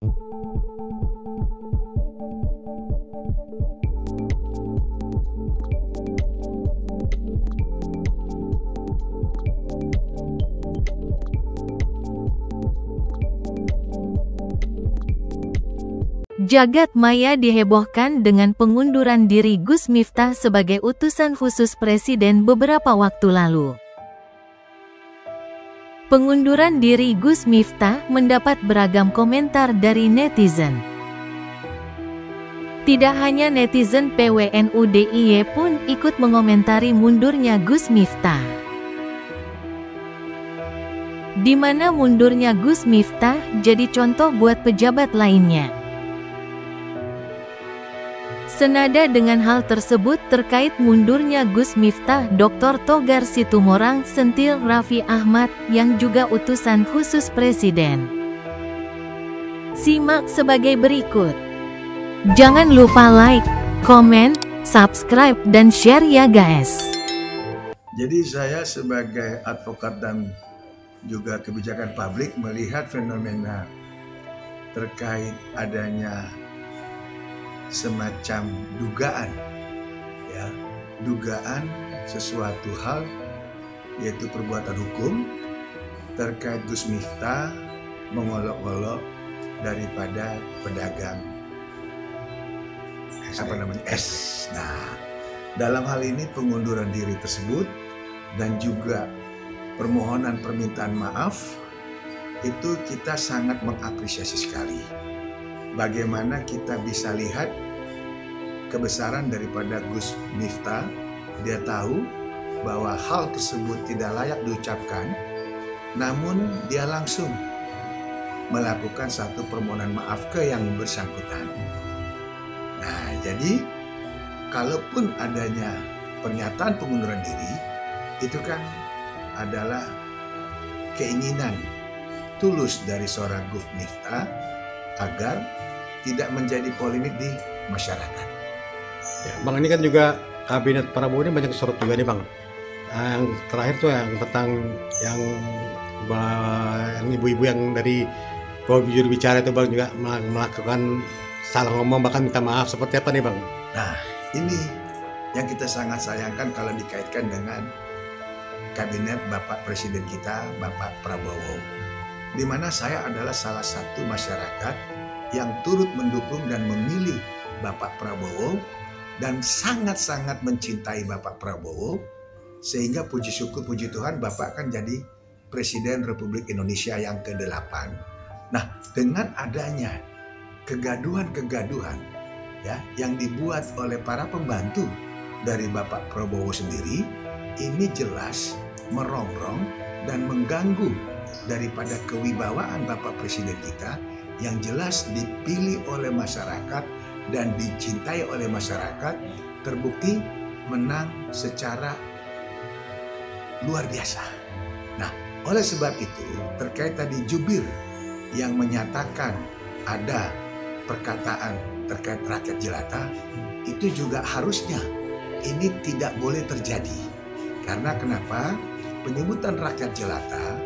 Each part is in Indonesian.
Jagat maya dihebohkan dengan pengunduran diri Gus Miftah sebagai utusan khusus Presiden beberapa waktu lalu. Pengunduran diri Gus Miftah mendapat beragam komentar dari netizen. Tidak hanya netizen PWNU DIY pun ikut mengomentari mundurnya Gus Miftah. Di mana mundurnya Gus Miftah jadi contoh buat pejabat lainnya. Senada dengan hal tersebut terkait mundurnya Gus Miftah, Dr. Togar Situmorang sentil Raffi Ahmad yang juga utusan khusus Presiden. Simak sebagai berikut. Jangan lupa like, komen, subscribe, dan share ya guys. Jadi saya sebagai advokat dan juga kebijakan publik melihat fenomena terkait adanya semacam dugaan, ya, dugaan sesuatu hal yaitu perbuatan hukum terkait Gus Miftah mengolok-olok daripada pedagang es. Nah, dalam hal ini pengunduran diri tersebut dan juga permohonan permintaan maaf itu kita sangat mengapresiasi sekali. Bagaimana kita bisa lihat kebesaran daripada Gus Miftah. Dia tahu bahwa hal tersebut tidak layak diucapkan, namun dia langsung melakukan satu permohonan maaf ke yang bersangkutan. Nah, jadi kalaupun adanya pernyataan pengunduran diri, itu kan adalah keinginan tulus dari seorang Gus Miftah agar tidak menjadi polemik di masyarakat. Ya, Bang, ini kan juga kabinet Prabowo ini banyak disorot juga nih Bang. Yang terakhir tuh yang tentang yang ibu-ibu yang dari juru bicara itu Bang juga melakukan salah ngomong bahkan minta maaf, seperti apa nih Bang? Nah, ini yang kita sangat sayangkan kalau dikaitkan dengan kabinet Bapak Presiden kita, Bapak Prabowo. Di mana saya adalah salah satu masyarakat yang turut mendukung dan memilih Bapak Prabowo dan sangat-sangat mencintai Bapak Prabowo, sehingga puji syukur puji Tuhan Bapak kan jadi Presiden Republik Indonesia yang ke-8. Nah, dengan adanya kegaduhan-kegaduhan ya yang dibuat oleh para pembantu dari Bapak Prabowo sendiri, ini jelas merongrong dan mengganggu daripada kewibawaan Bapak Presiden kita yang jelas dipilih oleh masyarakat dan dicintai oleh masyarakat, terbukti menang secara luar biasa. Nah, oleh sebab itu terkait tadi jubir yang menyatakan ada perkataan terkait rakyat jelata, itu juga harusnya ini tidak boleh terjadi. Karena kenapa? Penyebutan rakyat jelata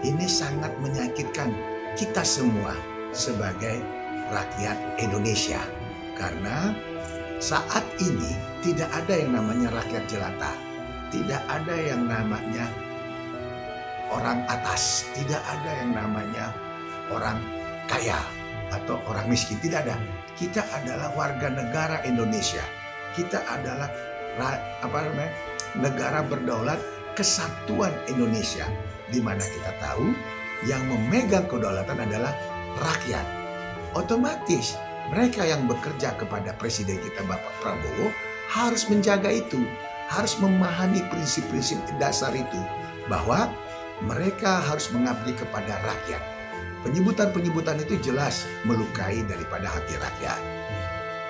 ini sangat menyakitkan kita semua sebagai rakyat Indonesia. Karena saat ini tidak ada yang namanya rakyat jelata. Tidak ada yang namanya orang atas. Tidak ada yang namanya orang kaya atau orang miskin. Tidak ada. Kita adalah warga negara Indonesia. Kita adalah negara berdaulat kesatuan Indonesia, di mana kita tahu yang memegang kedaulatan adalah rakyat. Otomatis mereka yang bekerja kepada Presiden kita Bapak Prabowo harus menjaga itu, harus memahami prinsip-prinsip dasar itu, bahwa mereka harus mengabdi kepada rakyat. Penyebutan-penyebutan itu jelas melukai daripada hati rakyat.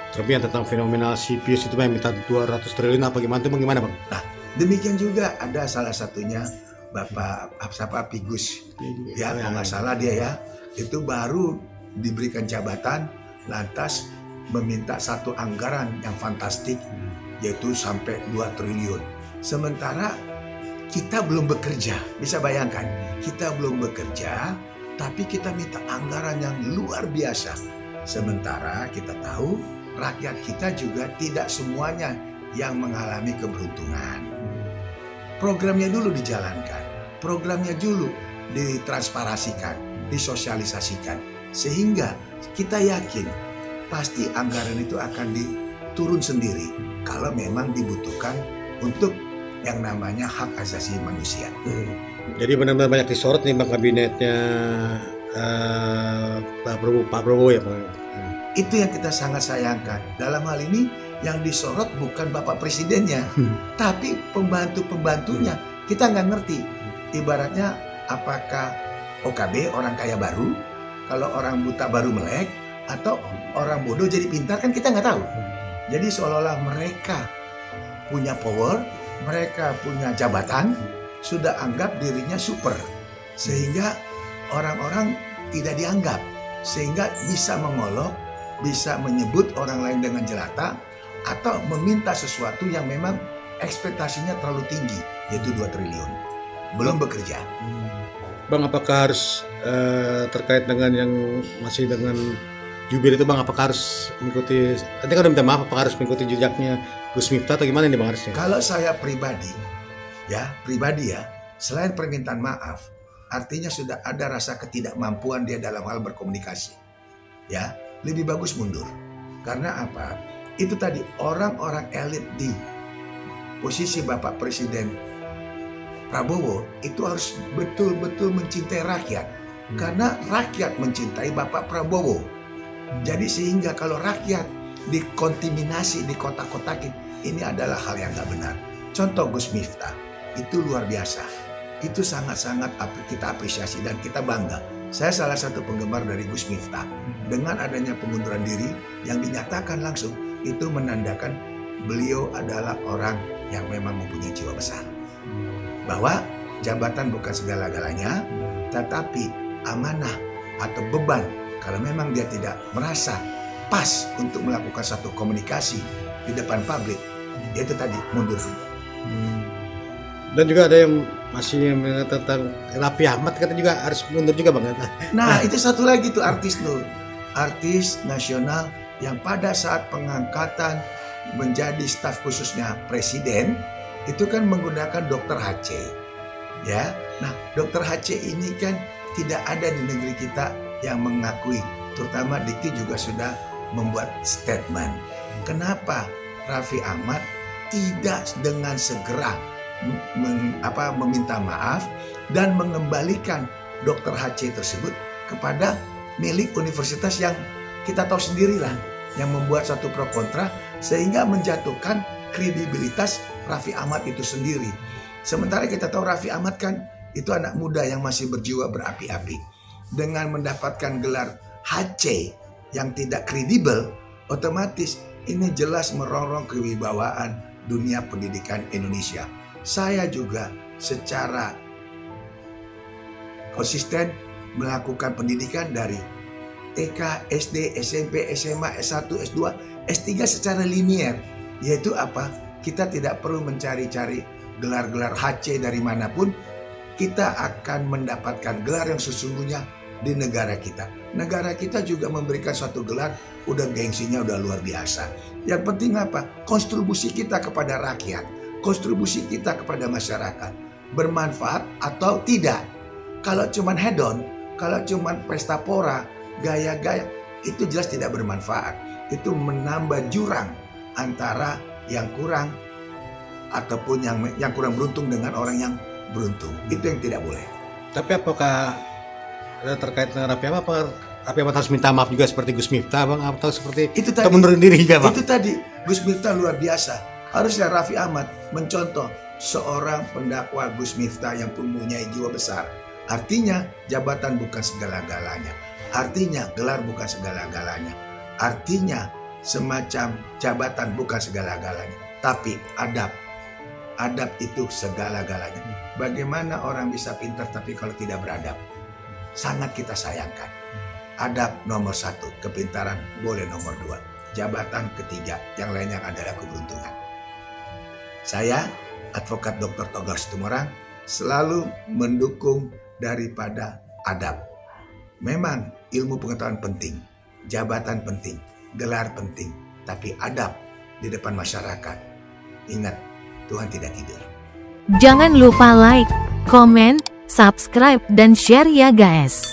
Tapi yang tentang fenomenal si Pius itu yang minta 200 triliun apa gimana tuh bagaimana Bang? Nah, demikian juga ada salah satunya Bapak Pigus, ya kalau nggak salah dia ya, itu baru diberikan jabatan, lantas meminta satu anggaran yang fantastik, yaitu sampai 2 triliun. Sementara kita belum bekerja, bisa bayangkan, kita belum bekerja, tapi kita minta anggaran yang luar biasa. Sementara kita tahu rakyat kita juga tidak semuanya yang mengalami keberuntungan. Programnya dulu dijalankan, programnya dulu ditransparasikan, disosialisasikan, sehingga kita yakin pasti anggaran itu akan diturun sendiri kalau memang dibutuhkan untuk yang namanya hak asasi manusia. Jadi benar-benar banyak disorot nih Bang kabinetnya Pak Prabowo ya Bang. Itu yang kita sangat sayangkan. Dalam hal ini yang disorot bukan Bapak Presidennya, tapi pembantu-pembantunya. Kita nggak ngerti. Ibaratnya apakah OKB orang kaya baru, kalau orang buta baru melek, atau orang bodoh jadi pintar, kan kita nggak tahu. Jadi seolah-olah mereka punya power, mereka punya jabatan, sudah anggap dirinya super, sehingga orang-orang tidak dianggap, sehingga bisa mengolok, bisa menyebut orang lain dengan jelata, atau meminta sesuatu yang memang ekspektasinya terlalu tinggi, yaitu 2 triliun. Belum bekerja. Bang, apakah harus terkait dengan yang masih dengan jubir itu Bang, apakah harus mengikuti, nanti kan udah minta maaf, apakah harus mengikuti jejaknya Gus Miftah atau gimana nih Bang harusnya? Kalau saya pribadi ya, selain permintaan maaf, artinya sudah ada rasa ketidakmampuan dia dalam hal berkomunikasi. Ya, lebih bagus mundur. Karena apa? Itu tadi, orang-orang elit di posisi Bapak Presiden Prabowo itu harus betul-betul mencintai rakyat. Karena rakyat mencintai Bapak Prabowo. Jadi sehingga kalau rakyat dikontaminasi, dikotak-kotakin, ini adalah hal yang gak benar. Contoh Gus Miftah, itu luar biasa. Itu sangat-sangat kita apresiasi dan kita bangga. Saya salah satu penggemar dari Gus Miftah. Dengan adanya pengunduran diri yang dinyatakan langsung, itu menandakan beliau adalah orang yang memang mempunyai jiwa besar. Bahwa jabatan bukan segala-galanya, tetapi amanah atau beban, kalau memang dia tidak merasa pas untuk melakukan satu komunikasi di depan publik, itu tadi mundur. Dan juga ada yang masih tentang Raffi Ahmad, kata juga harus mundur juga Bang. Nah itu satu lagi tuh artis nasional yang pada saat pengangkatan menjadi staf khususnya presiden itu kan menggunakan Dr. HC. Ya, nah Dr. HC ini kan tidak ada di negeri kita yang mengakui, terutama Dikti juga sudah membuat statement. Kenapa Raffi Ahmad tidak dengan segera meminta maaf dan mengembalikan Dr. HC tersebut kepada milik universitas yang kita tahu sendirilah, yang membuat satu pro kontra sehingga menjatuhkan kredibilitas Raffi Ahmad itu sendiri. Sementara kita tahu Raffi Ahmad kan itu anak muda yang masih berjiwa berapi-api. Dengan mendapatkan gelar HC yang tidak kredibel, otomatis ini jelas merongrong kewibawaan dunia pendidikan Indonesia. Saya juga secara konsisten melakukan pendidikan dari TK, SD, SMP, SMA, S1, S2, S3 secara linier. Yaitu apa? Kita tidak perlu mencari-cari gelar-gelar HC dari manapun. Kita akan mendapatkan gelar yang sesungguhnya di negara kita. Negara kita juga memberikan suatu gelar, udah gengsinya udah luar biasa. Yang penting apa? Kontribusi kita kepada rakyat, kontribusi kita kepada masyarakat, bermanfaat atau tidak. Kalau cuman hedon, kalau cuman pesta pora, gaya-gaya, itu jelas tidak bermanfaat. Itu menambah jurang antara yang kurang ataupun yang kurang beruntung dengan orang yang beruntung. Itu yang tidak boleh. Tapi apakah terkait dengan Raffi Ahmad harus minta maaf juga seperti Gus Miftah Bang, atau seperti itu tadi, menurut diri juga Bang? Itu tadi, Gus Miftah luar biasa. Harusnya Raffi Ahmad mencontoh seorang pendakwa Gus Miftah yang mempunyai jiwa besar. Artinya jabatan bukan segala-galanya. Artinya gelar bukan segala-galanya. Artinya semacam jabatan bukan segala-galanya. Tapi adab. Adab itu segala-galanya. Bagaimana orang bisa pintar tapi kalau tidak beradab? Sangat kita sayangkan. Adab nomor 1, kepintaran boleh nomor 2, jabatan ketiga, yang lainnya adalah keberuntungan. Saya, Advokat Dr. Togar Situmorang, selalu mendukung daripada adab. Memang ilmu pengetahuan penting, jabatan penting, gelar penting, tapi adab di depan masyarakat. Ingat, Tuhan tidak tidur. Jangan lupa like, komen, subscribe, dan share ya guys.